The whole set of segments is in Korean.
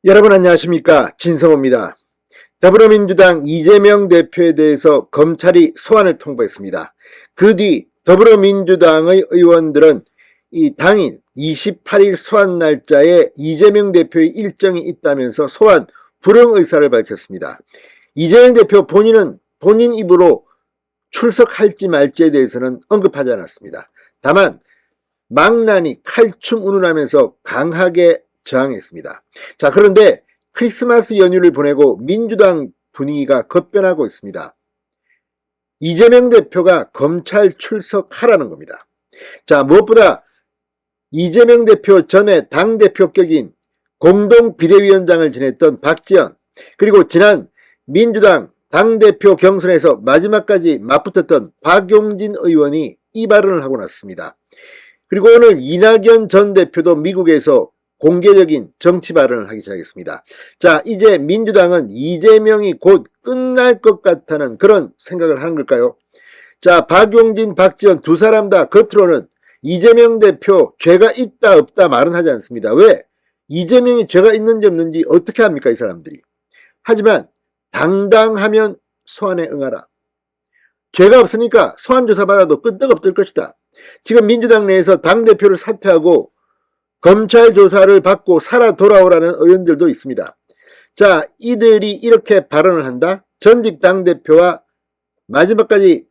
여러분 안녕하십니까, 진성호입니다. 더불어민주당 이재명 대표에 대해서 검찰이 소환을 통보했습니다. 그 뒤 더불어민주당의 의원들은 이 당일 28일 소환 날짜에 이재명 대표의 일정이 있다면서 소환 불응 의사를 밝혔습니다. 이재명 대표 본인은 본인 입으로 출석할지 말지에 대해서는 언급하지 않았습니다. 다만 망나니 칼춤 운운하면서 강하게 저항했습니다. 자, 그런데 크리스마스 연휴를 보내고 민주당 분위기가 급변하고 있습니다. 이재명 대표가 검찰 출석하라는 겁니다. 자, 무엇보다 이재명 대표 전에 당대표격인 공동비대위원장을 지냈던 박지원, 그리고 지난 민주당 당대표 경선에서 마지막까지 맞붙었던 박용진 의원이 이 발언을 하고 났습니다. 그리고 오늘 이낙연 전 대표도 미국에서 공개적인 정치 발언을 하기 시작했습니다. 자, 이제 민주당은 이재명이 곧 끝날 것 같다는 그런 생각을 하는 걸까요? 자, 박용진, 박지원 두 사람 다 겉으로는 이재명 대표 죄가 있다 없다 말은 하지 않습니다. 왜? 이재명이 죄가 있는지 없는지 어떻게 합니까, 이 사람들이. 하지만 당당하면 소환에 응하라. 죄가 없으니까 소환 조사 받아도 끄떡없을 것이다. 지금 민주당 내에서 당대표를 사퇴하고 검찰 조사를 받고 살아 돌아오라는 의원들도 있습니다. 자, 이들이 이렇게 발언을 한다? 전직 당대표와 마지막까지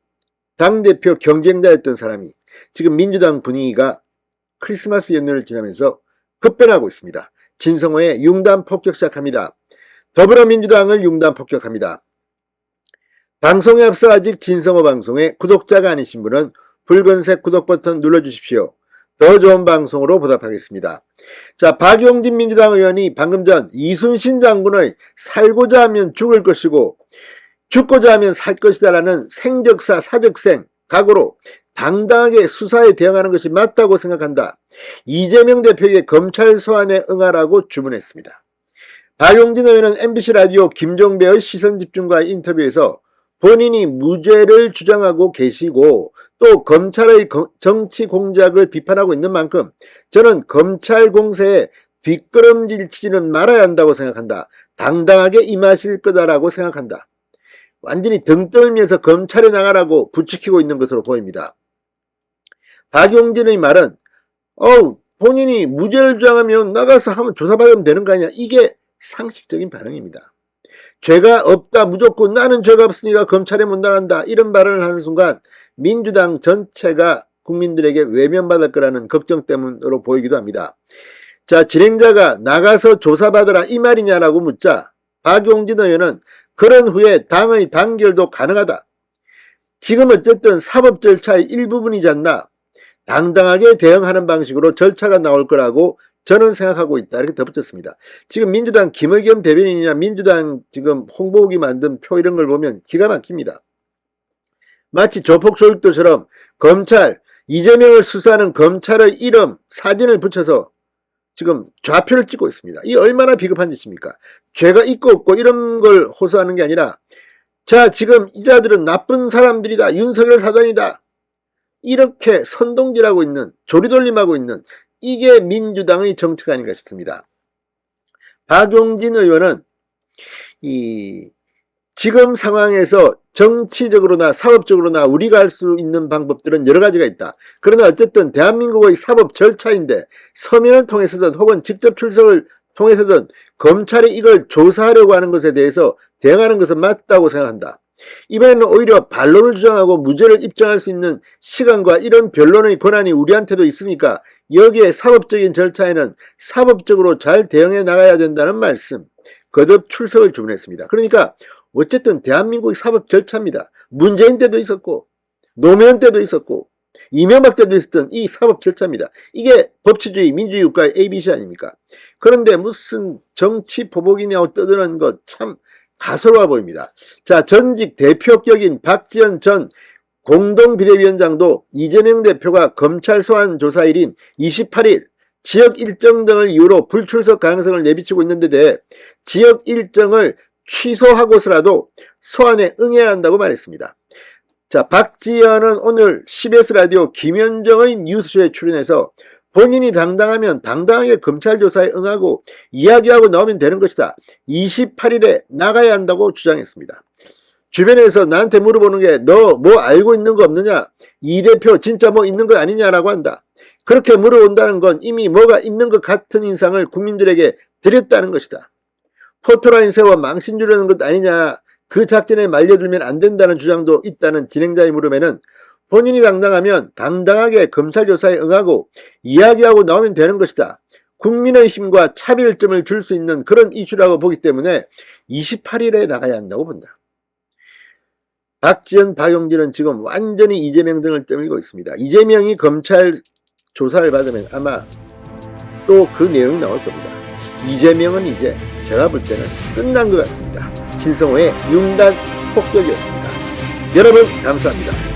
당대표 경쟁자였던 사람이 지금 민주당 분위기가 크리스마스 연휴를 지나면서 급변하고 있습니다. 진성호의 융단 폭격 시작합니다. 더불어민주당을 융단 폭격합니다. 방송에 앞서 아직 진성호 방송에 구독자가 아니신 분은 붉은색 구독 버튼 눌러주십시오. 더 좋은 방송으로 보답하겠습니다. 자, 박용진 민주당 의원이 방금 전 이순신 장군의 살고자 하면 죽을 것이고 죽고자 하면 살 것이다라는 생적사 사적생 각오로 당당하게 수사에 대응하는 것이 맞다고 생각한다. 이재명 대표에게 검찰 소환에 응하라고 주문했습니다. 박용진 의원은 MBC 라디오 김종배의 시선집중과의 인터뷰에서 본인이 무죄를 주장하고 계시고 또 검찰의 정치 공작을 비판하고 있는 만큼 저는 검찰 공세에 뒷걸음질 치지는 말아야 한다고 생각한다. 당당하게 임하실 거다라고 생각한다. 완전히 등 떨면서 검찰에 나가라고 부추기고 있는 것으로 보입니다. 박용진의 말은 본인이 무죄를 주장하면 나가서 한번 조사받으면 되는 거 아니야. 이게 상식적인 반응입니다. 죄가 없다 무조건 나는 죄가 없으니까 검찰에 못 나간다 이런 발언을 하는 순간 민주당 전체가 국민들에게 외면받을 거라는 걱정 때문으로 보이기도 합니다. 자, 진행자가 나가서 조사받으라 이 말이냐라고 묻자 박용진 의원은 그런 후에 당의 단결도 가능하다. 지금 어쨌든 사법 절차의 일부분이지 않나. 당당하게 대응하는 방식으로 절차가 나올 거라고 저는 생각하고 있다. 이렇게 덧붙였습니다. 지금 민주당 김의겸 대변인이나 민주당 지금 홍보국이 만든 표 이런 걸 보면 기가 막힙니다. 마치 조폭조익도처럼 검찰, 이재명을 수사하는 검찰의 이름, 사진을 붙여서 지금 좌표를 찍고 있습니다. 이 얼마나 비겁한 짓입니까? 죄가 있고 없고 이런 걸 호소하는 게 아니라 자, 지금 이 자들은 나쁜 사람들이다. 윤석열 사단이다. 이렇게 선동질하고 있는, 조리돌림하고 있는 이게 민주당의 정치가 아닌가 싶습니다. 박용진 의원은 지금 상황에서 정치적으로나 사법적으로나 우리가 할 수 있는 방법들은 여러 가지가 있다. 그러나 어쨌든 대한민국의 사법 절차인데 서면을 통해서든 혹은 직접 출석을 통해서든 검찰이 이걸 조사하려고 하는 것에 대해서 대응하는 것은 맞다고 생각한다. 이번에는 오히려 반론을 주장하고 무죄를 입증할 수 있는 시간과 이런 변론의 권한이 우리한테도 있으니까 여기에 사법적인 절차에는 사법적으로 잘 대응해 나가야 된다는 말씀, 거듭 출석을 주문했습니다. 그러니까 어쨌든 대한민국의 사법 절차입니다. 문재인 때도 있었고 노무현 때도 있었고 이명박 때도 있었던 이 사법 절차입니다. 이게 법치주의 민주주의 국가의 ABC 아닙니까? 그런데 무슨 정치 보복이냐고 떠드는 것 참 가소로워 보입니다. 자, 전직 대표격인 박지원 전 공동비대위원장도 이재명 대표가 검찰 소환 조사일인 28일 지역 일정 등을 이유로 불출석 가능성을 내비치고 있는데 대해 지역 일정을 취소하고서라도 소환에 응해야 한다고 말했습니다. 자, 박지원은 오늘 CBS 라디오 김현정의 뉴스쇼에 출연해서 본인이 당당하면 당당하게 검찰 조사에 응하고 이야기하고 나오면 되는 것이다. 28일에 나가야 한다고 주장했습니다. 주변에서 나한테 물어보는 게 너 뭐 알고 있는 거 없느냐? 이 대표 진짜 뭐 있는 거 아니냐라고 한다. 그렇게 물어본다는 건 이미 뭐가 있는 것 같은 인상을 국민들에게 드렸다는 것이다. 포토라인 세워 망신 주려는 것 아니냐. 그 작전에 말려들면 안 된다는 주장도 있다는 진행자의 물음에는 본인이 당당하면 당당하게 검찰 조사에 응하고 이야기하고 나오면 되는 것이다. 국민의힘과 차별점을 줄 수 있는 그런 이슈라고 보기 때문에 28일에 나가야 한다고 본다. 박지원, 박용진은 지금 완전히 이재명 등을 떠밀고 있습니다. 이재명이 검찰 조사를 받으면 아마 또 그 내용이 나올 겁니다. 이재명은 이제 제가 볼 때는 끝난 것 같습니다. 진성호의 융단 폭격이었습니다. 여러분 감사합니다.